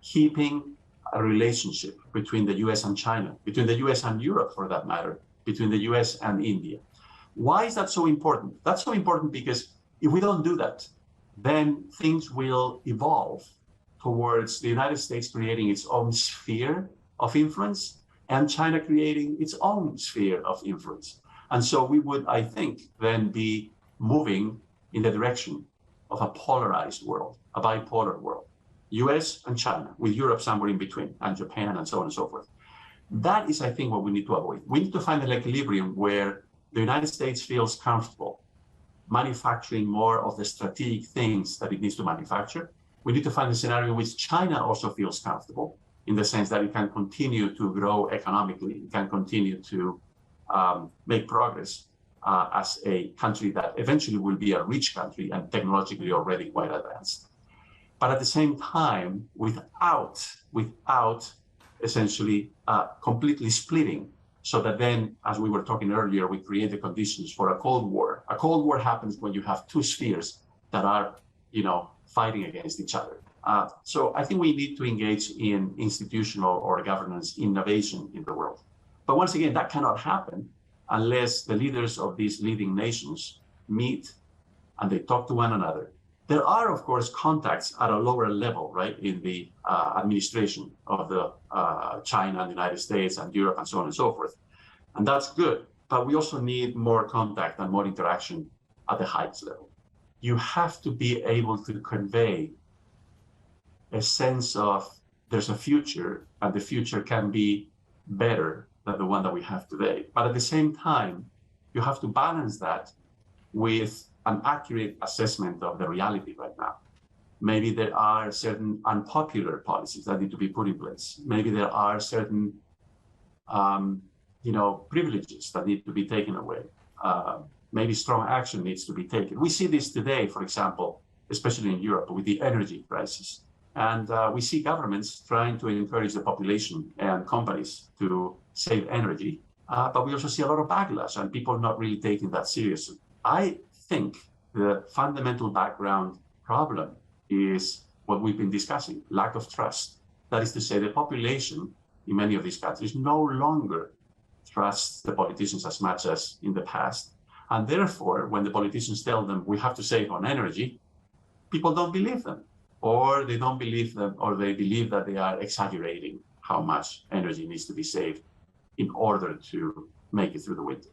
keeping a relationship between the US and China, between the US and Europe for that matter, between the US and India. Why is that so important? That's so important because if we don't do that, then things will evolve towards the United States creating its own sphere of influence and China creating its own sphere of influence. And so we would, I think, then be moving in the direction of a polarized world, a bipolar world, US and China, with Europe somewhere in between, and Japan, and so on and so forth. That is, I think, what we need to avoid. We need to find an equilibrium where the United States feels comfortable manufacturing more of the strategic things that it needs to manufacture. We need to find a scenario in which China also feels comfortable in the sense that it can continue to grow economically, it can continue to make progress as a country that eventually will be a rich country and technologically already quite advanced. But at the same time, without essentially completely splitting, so that then, as we were talking earlier, we create the conditions for a Cold War. A Cold War happens when you have two spheres that are, fighting against each other. So I think we need to engage in institutional or governance innovation in the world. But once again, that cannot happen unless the leaders of these leading nations meet and they talk to one another. There are, of course, contacts at a lower level, right, in the administration of the China and the United States and Europe and so on and so forth. And that's good. But we also need more contact and more interaction at the highest level. You have to be able to convey a sense of there's a future and the future can be better than the one that we have today. But at the same time, you have to balance that with an accurate assessment of the reality right now. Maybe there are certain unpopular policies that need to be put in place. Maybe there are certain, privileges that need to be taken away. Maybe strong action needs to be taken. We see this today, for example, especially in Europe with the energy crisis. And we see governments trying to encourage the population and companies to save energy. But we also see a lot of backlash and people not really taking that seriously. I think the fundamental background problem is what we've been discussing, lack of trust. That is to say, the population in many of these countries no longer trusts the politicians as much as in the past. And therefore, when the politicians tell them we have to save on energy, people don't believe them, or they don't believe them, or they believe that they are exaggerating how much energy needs to be saved in order to make it through the winter.